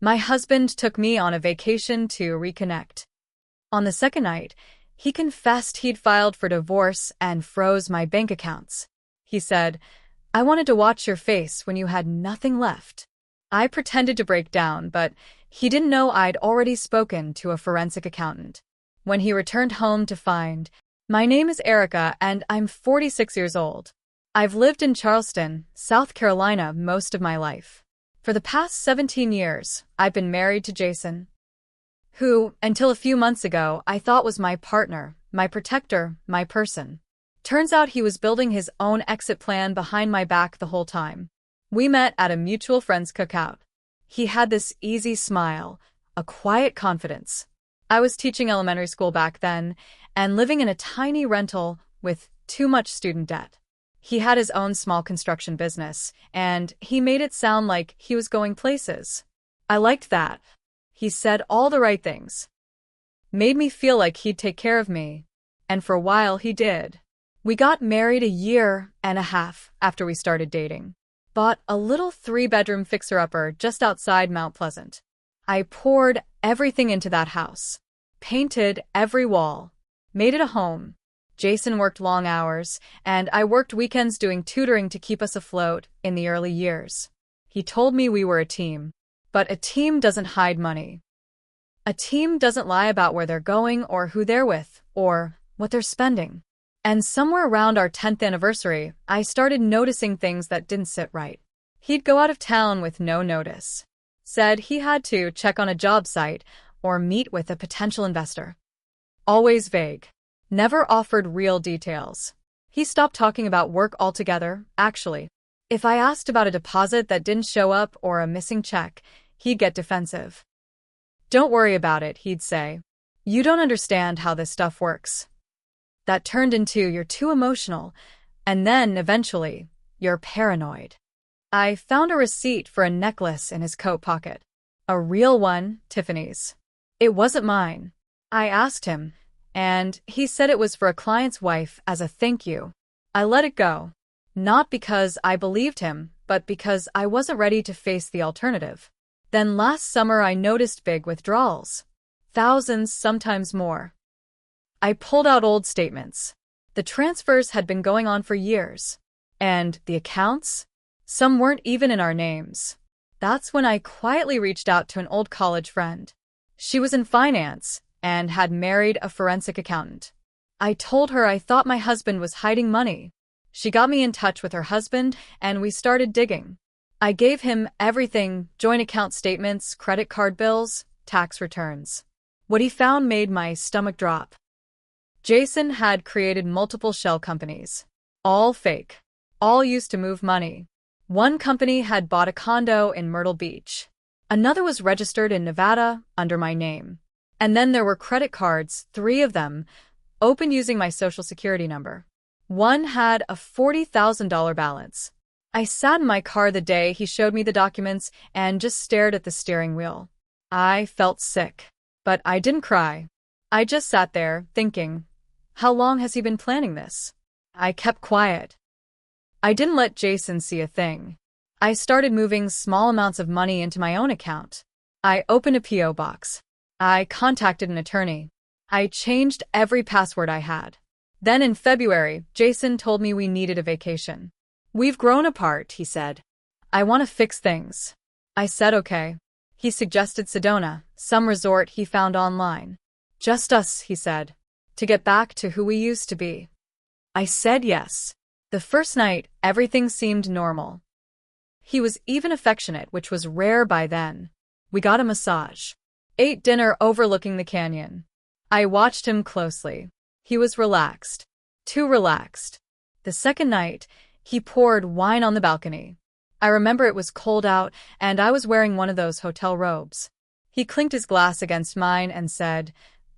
My husband took me on a vacation to reconnect. On the second night, he confessed he'd filed for divorce and froze my bank accounts. He said, "I wanted to watch your face when you had nothing left." I pretended to break down, but he didn't know I'd already spoken to a forensic accountant. When he returned home to find, "My name is Erica and I'm 46 years old. I've lived in Charleston, South Carolina most of my life. For the past 17 years, I've been married to Jason, who, until a few months ago, I thought was my partner, my protector, my person. Turns out he was building his own exit plan behind my back the whole time. We met at a mutual friend's cookout. He had this easy smile, a quiet confidence. I was teaching elementary school back then and living in a tiny rental with too much student debt. He had his own small construction business, and he made it sound like he was going places. I liked that. He said all the right things. Made me feel like he'd take care of me. And for a while he did. We got married 1.5 years after we started dating. Bought a little 3-bedroom fixer-upper just outside Mount Pleasant. I poured everything into that house. Painted every wall. Made it a home. Jason worked long hours, and I worked weekends doing tutoring to keep us afloat in the early years. He told me we were a team. But a team doesn't hide money. A team doesn't lie about where they're going or who they're with or what they're spending. And somewhere around our 10th anniversary, I started noticing things that didn't sit right. He'd go out of town with no notice. Said he had to check on a job site or meet with a potential investor. Always vague. Never offered real details. He stopped talking about work altogether, actually. If I asked about a deposit that didn't show up or a missing check, he'd get defensive. "Don't worry about it," he'd say. "You don't understand how this stuff works." That turned into, "You're too emotional," and then, eventually, "You're paranoid." I found a receipt for a necklace in his coat pocket. A real one, Tiffany's. It wasn't mine. I asked him, and he said it was for a client's wife as a thank you. I let it go. Not because I believed him, but because I wasn't ready to face the alternative. Then last summer I noticed big withdrawals. Thousands, sometimes more. I pulled out old statements. The transfers had been going on for years. And the accounts? Some weren't even in our names. That's when I quietly reached out to an old college friend. She was in finance and had married a forensic accountant. I told her I thought my husband was hiding money. She got me in touch with her husband, and we started digging. I gave him everything: joint account statements, credit card bills, tax returns. What he found made my stomach drop. Jason had created multiple shell companies. All fake. All used to move money. One company had bought a condo in Myrtle Beach. Another was registered in Nevada under my name. And then there were credit cards, 3 of them, opened using my social security number. One had a $40,000 balance. I sat in my car the day he showed me the documents and just stared at the steering wheel. I felt sick, but I didn't cry. I just sat there, thinking, how long has he been planning this? I kept quiet. I didn't let Jason see a thing. I started moving small amounts of money into my own account. I opened a P.O. box. I contacted an attorney. I changed every password I had. Then in February, Jason told me we needed a vacation. "We've grown apart," he said. "I want to fix things." I said okay. He suggested Sedona, some resort he found online. "Just us," he said, "to get back to who we used to be." I said yes. The first night, everything seemed normal. He was even affectionate, which was rare by then. We got a massage. Ate dinner overlooking the canyon. I watched him closely. He was relaxed. Too relaxed. The second night, he poured wine on the balcony. I remember it was cold out, and I was wearing one of those hotel robes. He clinked his glass against mine and said,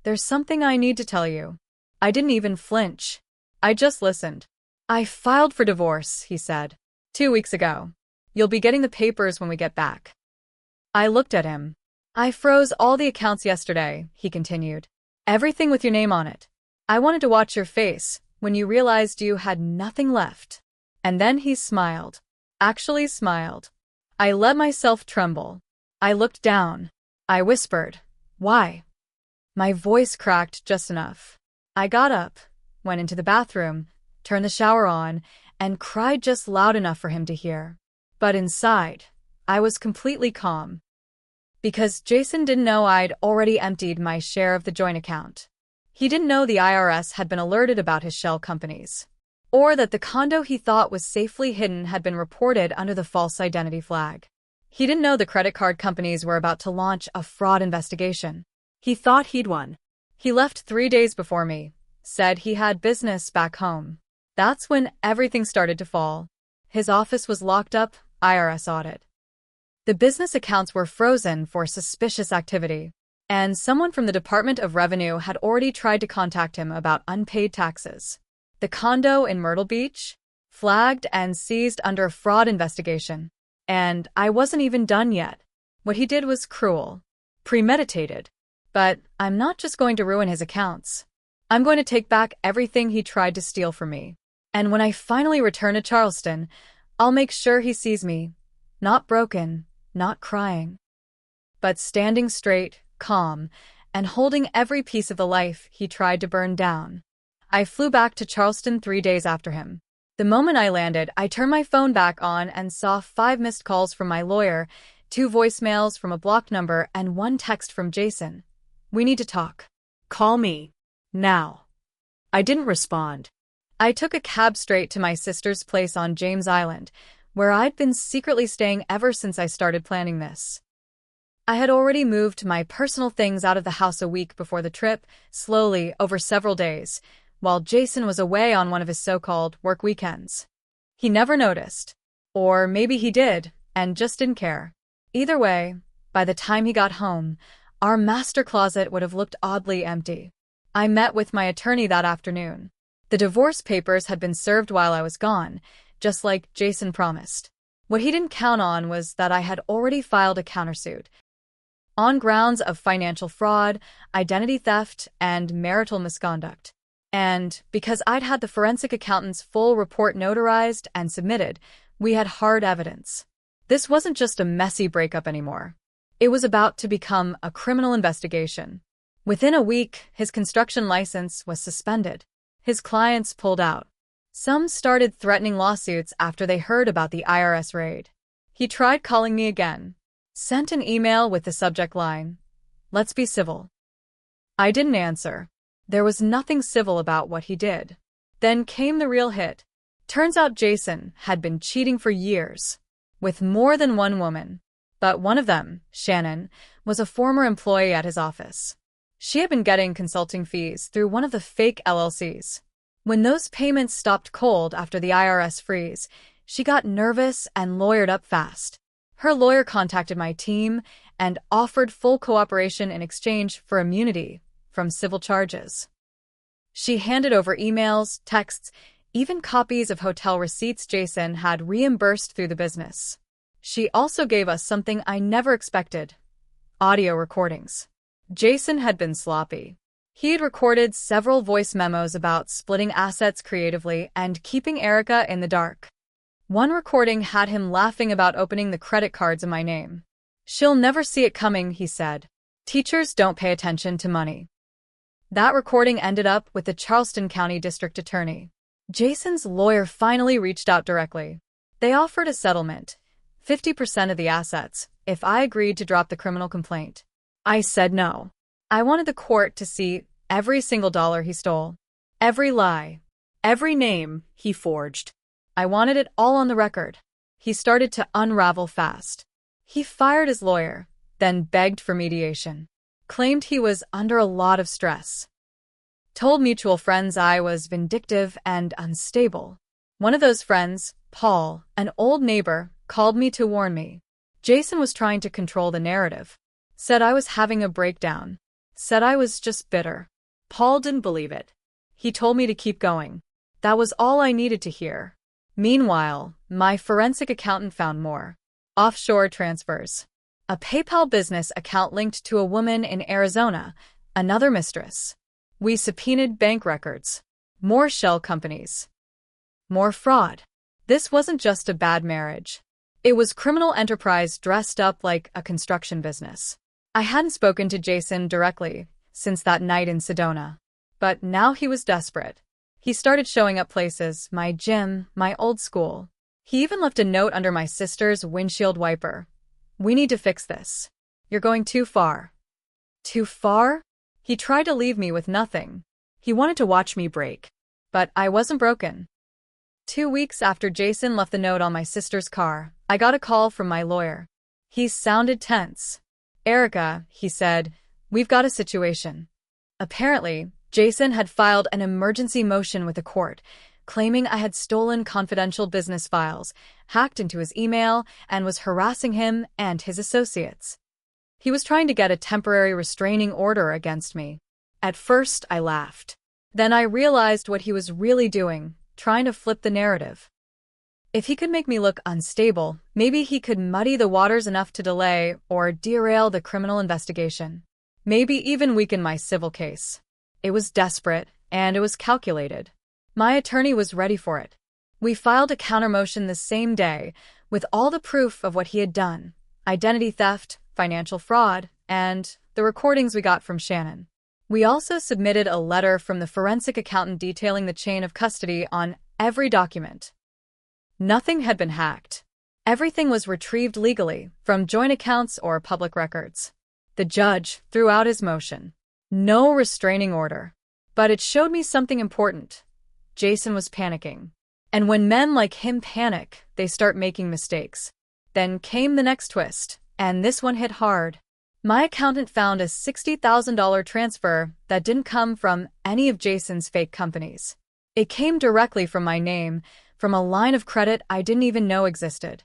"There's something I need to tell you." I didn't even flinch. I just listened. "I filed for divorce," he said, 2 weeks ago. "You'll be getting the papers when we get back." I looked at him. "I froze all the accounts yesterday," he continued. "Everything with your name on it. I wanted to watch your face when you realized you had nothing left." And then he smiled. Actually smiled. I let myself tremble. I looked down. I whispered, "Why?" My voice cracked just enough. I got up, went into the bathroom, turned the shower on, and cried just loud enough for him to hear. But inside, I was completely calm. Because Jason didn't know I'd already emptied my share of the joint account. He didn't know the IRS had been alerted about his shell companies, or that the condo he thought was safely hidden had been reported under the false identity flag. He didn't know the credit card companies were about to launch a fraud investigation. He thought he'd won. He left 3 days before me, said he had business back home. That's when everything started to fall. His office was locked up, IRS audit. The business accounts were frozen for suspicious activity, and someone from the Department of Revenue had already tried to contact him about unpaid taxes. The condo in Myrtle Beach? Flagged and seized under a fraud investigation. And I wasn't even done yet. What he did was cruel, premeditated. But I'm not just going to ruin his accounts. I'm going to take back everything he tried to steal from me. And when I finally return to Charleston, I'll make sure he sees me, not broken, not crying, but standing straight, calm, and holding every piece of the life he tried to burn down. I flew back to Charleston 3 days after him. The moment I landed, I turned my phone back on and saw 5 missed calls from my lawyer, 2 voicemails from a blocked number, and 1 text from Jason. "We need to talk. Call me. Now." I didn't respond. I took a cab straight to my sister's place on James Island, where I'd been secretly staying ever since I started planning this. I had already moved my personal things out of the house a week before the trip, slowly over several days, while Jason was away on one of his so-called work weekends. He never noticed. Or maybe he did, and just didn't care. Either way, by the time he got home, our master closet would have looked oddly empty. I met with my attorney that afternoon. The divorce papers had been served while I was gone, just like Jason promised. What he didn't count on was that I had already filed a countersuit on grounds of financial fraud, identity theft, and marital misconduct. And because I'd had the forensic accountant's full report notarized and submitted, we had hard evidence. This wasn't just a messy breakup anymore. It was about to become a criminal investigation. Within a week, his construction license was suspended. His clients pulled out. Some started threatening lawsuits after they heard about the IRS raid. He tried calling me again. Sent an email with the subject line, "Let's be civil." I didn't answer. There was nothing civil about what he did. Then came the real hit. Turns out Jason had been cheating for years, with more than one woman. But one of them, Shannon, was a former employee at his office. She had been getting consulting fees through one of the fake LLCs. When those payments stopped cold after the IRS freeze, she got nervous and lawyered up fast. Her lawyer contacted my team and offered full cooperation in exchange for immunity from civil charges. She handed over emails, texts, even copies of hotel receipts Jason had reimbursed through the business. She also gave us something I never expected: audio recordings. Jason had been sloppy. He'd recorded several voice memos about splitting assets creatively and keeping Erica in the dark. One recording had him laughing about opening the credit cards in my name. "She'll never see it coming," he said. "Teachers don't pay attention to money." That recording ended up with the Charleston County District Attorney. Jason's lawyer finally reached out directly. They offered a settlement, 50% of the assets, if I agreed to drop the criminal complaint. I said no. I wanted the court to see every single dollar he stole, every lie, every name he forged. I wanted it all on the record. He started to unravel fast. He fired his lawyer, then begged for mediation. Claimed he was under a lot of stress. Told mutual friends I was vindictive and unstable. One of those friends, Paul, an old neighbor, called me to warn me. Jason was trying to control the narrative. Said I was having a breakdown. Said I was just bitter. Paul didn't believe it. He told me to keep going. That was all I needed to hear. Meanwhile, my forensic accountant found more. Offshore transfers. A PayPal business account linked to a woman in Arizona, another mistress. We subpoenaed bank records. More shell companies. More fraud. This wasn't just a bad marriage. It was criminal enterprise dressed up like a construction business. I hadn't spoken to Jason directly since that night in Sedona. But now he was desperate. He started showing up places, my gym, my old school. He even left a note under my sister's windshield wiper. "We need to fix this. You're going too far." Too far? He tried to leave me with nothing. He wanted to watch me break. But I wasn't broken. 2 weeks after Jason left the note on my sister's car, I got a call from my lawyer. He sounded tense. "Erica," he said, "we've got a situation." Apparently, Jason had filed an emergency motion with the court, claiming I had stolen confidential business files, hacked into his email, and was harassing him and his associates. He was trying to get a temporary restraining order against me. At first, I laughed. Then I realized what he was really doing, trying to flip the narrative. If he could make me look unstable, maybe he could muddy the waters enough to delay or derail the criminal investigation. Maybe even weaken my civil case. It was desperate, and it was calculated. My attorney was ready for it. We filed a countermotion the same day, with all the proof of what he had done: identity theft, financial fraud, and the recordings we got from Shannon. We also submitted a letter from the forensic accountant detailing the chain of custody on every document. Nothing had been hacked. Everything was retrieved legally, from joint accounts or public records. The judge threw out his motion. No restraining order. But it showed me something important. Jason was panicking. And when men like him panic, they start making mistakes. Then came the next twist, and this one hit hard. My accountant found a $60,000 transfer that didn't come from any of Jason's fake companies. It came directly from my name, from a line of credit I didn't even know existed.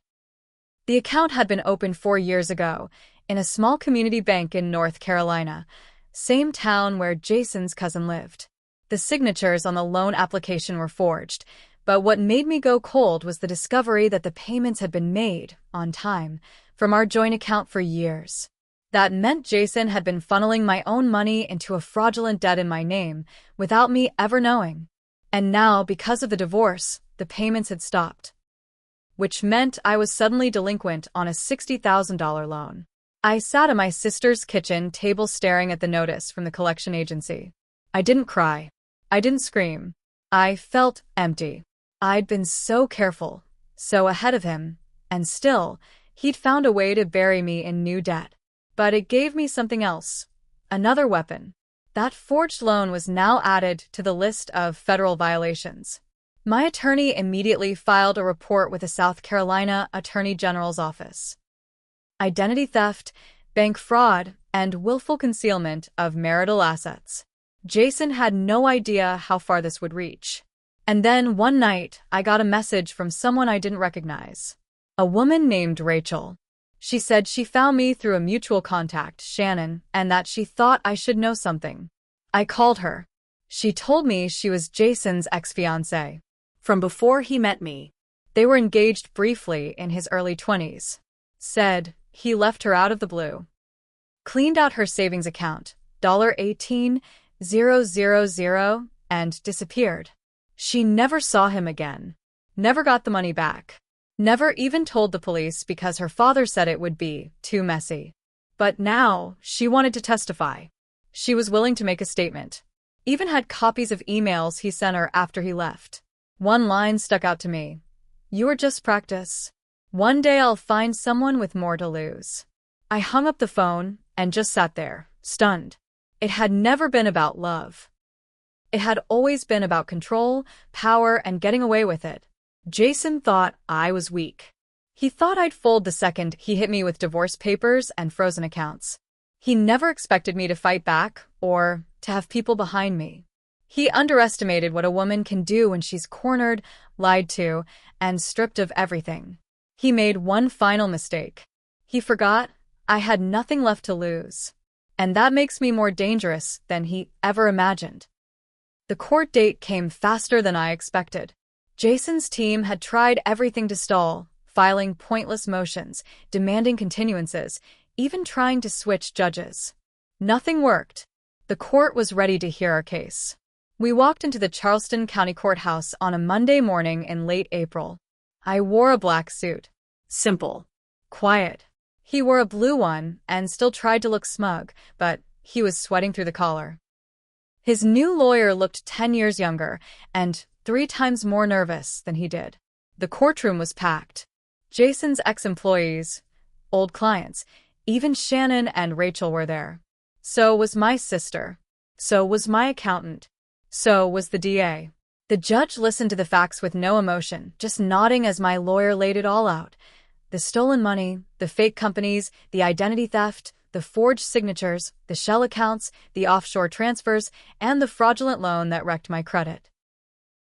The account had been opened 4 years ago, in a small community bank in North Carolina, same town where Jason's cousin lived. The signatures on the loan application were forged, but what made me go cold was the discovery that the payments had been made, on time, from our joint account for years. That meant Jason had been funneling my own money into a fraudulent debt in my name, without me ever knowing. And now, because of the divorce, the payments had stopped. Which meant I was suddenly delinquent on a $60,000 loan. I sat at my sister's kitchen table staring at the notice from the collection agency. I didn't cry. I didn't scream. I felt empty. I'd been so careful, so ahead of him, and still, he'd found a way to bury me in new debt. But it gave me something else. Another weapon. That forged loan was now added to the list of federal violations. My attorney immediately filed a report with the South Carolina Attorney General's office. Identity theft, bank fraud, and willful concealment of marital assets. Jason had no idea how far this would reach. And then one night, I got a message from someone I didn't recognize. A woman named Rachel. She said she found me through a mutual contact, Shannon, and that she thought I should know something. I called her. She told me she was Jason's ex-fiancé. From before he met me. They were engaged briefly in his early 20s. Said he left her out of the blue. Cleaned out her savings account, $18,000, and disappeared. She never saw him again. Never got the money back. Never even told the police because her father said it would be too messy. But now, she wanted to testify. She was willing to make a statement. Even had copies of emails he sent her after he left. One line stuck out to me. "You are just practice. One day I'll find someone with more to lose." I hung up the phone and just sat there, stunned. It had never been about love. It had always been about control, power, and getting away with it. Jason thought I was weak. He thought I'd fold the second he hit me with divorce papers and frozen accounts. He never expected me to fight back or to have people behind me. He underestimated what a woman can do when she's cornered, lied to, and stripped of everything. He made one final mistake. He forgot I had nothing left to lose. And that makes me more dangerous than he ever imagined. The court date came faster than I expected. Jason's team had tried everything to stall, filing pointless motions, demanding continuances, even trying to switch judges. Nothing worked. The court was ready to hear our case. We walked into the Charleston County Courthouse on a Monday morning in late April. I wore a black suit. Simple. Quiet. He wore a blue one and still tried to look smug, but he was sweating through the collar. His new lawyer looked 10 years younger and 3 times more nervous than he did. The courtroom was packed. Jason's ex-employees, old clients, even Shannon and Rachel were there. So was my sister. So was my accountant. So was the DA. The judge listened to the facts with no emotion, just nodding as my lawyer laid it all out. The stolen money, the fake companies, the identity theft, the forged signatures, the shell accounts, the offshore transfers, and the fraudulent loan that wrecked my credit.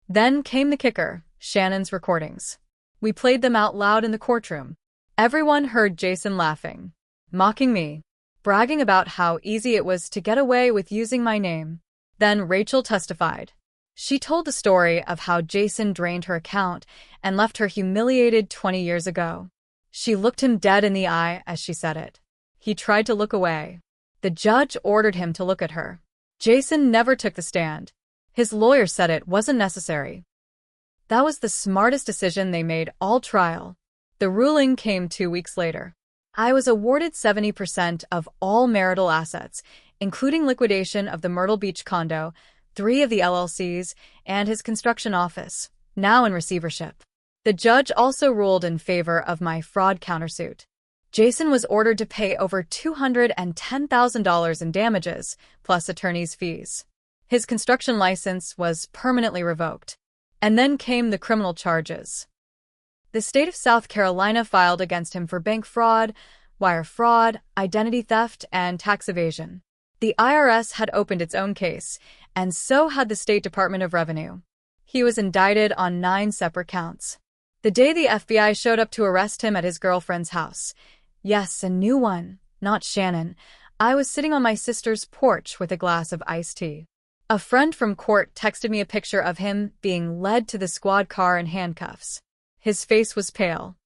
Then came the kicker, Shannon's recordings. We played them out loud in the courtroom. Everyone heard Jason laughing, mocking me, bragging about how easy it was to get away with using my name. Then Rachel testified. She told the story of how Jason drained her account and left her humiliated 20 years ago. She looked him dead in the eye as she said it. He tried to look away. The judge ordered him to look at her. Jason never took the stand. His lawyer said it wasn't necessary. That was the smartest decision they made all trial. The ruling came 2 weeks later. I was awarded 70% of all marital assets, including liquidation of the Myrtle Beach condo, 3 of the LLCs, and his construction office, now in receivership. The judge also ruled in favor of my fraud countersuit. Jason was ordered to pay over $210,000 in damages, plus attorney's fees. His construction license was permanently revoked. And then came the criminal charges. The state of South Carolina filed against him for bank fraud, wire fraud, identity theft, and tax evasion. The IRS had opened its own case, and so had the State Department of Revenue. He was indicted on 9 separate counts. The day the FBI showed up to arrest him at his girlfriend's house, yes, a new one, not Shannon, I was sitting on my sister's porch with a glass of iced tea. A friend from court texted me a picture of him being led to the squad car in handcuffs. His face was pale.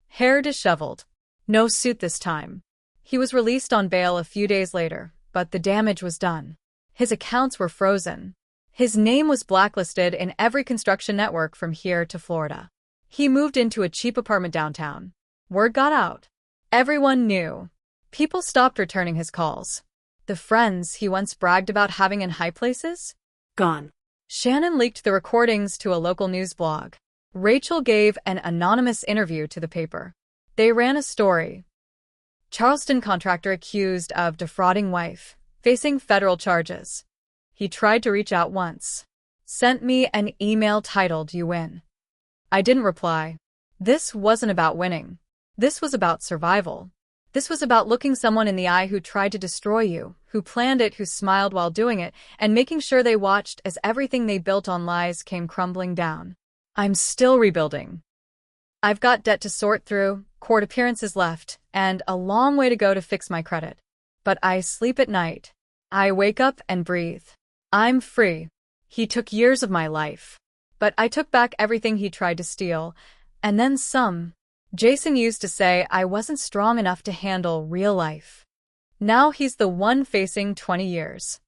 Hair disheveled. No suit this time. He was released on bail a few days later, but the damage was done. His accounts were frozen. His name was blacklisted in every construction network from here to Florida. He moved into a cheap apartment downtown. Word got out. Everyone knew. People stopped returning his calls. The friends he once bragged about having in high places? Gone. Shannon leaked the recordings to a local news blog. Rachel gave an anonymous interview to the paper. They ran a story. Charleston contractor accused of defrauding wife, facing federal charges. He tried to reach out once. Sent me an email titled, "You win." I didn't reply. This wasn't about winning. This was about survival. This was about looking someone in the eye who tried to destroy you, who planned it, who smiled while doing it, and making sure they watched as everything they built on lies came crumbling down. I'm still rebuilding. I've got debt to sort through, court appearances left, and a long way to go to fix my credit. But I sleep at night. I wake up and breathe. I'm free. He took years of my life. But I took back everything he tried to steal, and then some. Jason used to say I wasn't strong enough to handle real life. Now he's the one facing 20 years.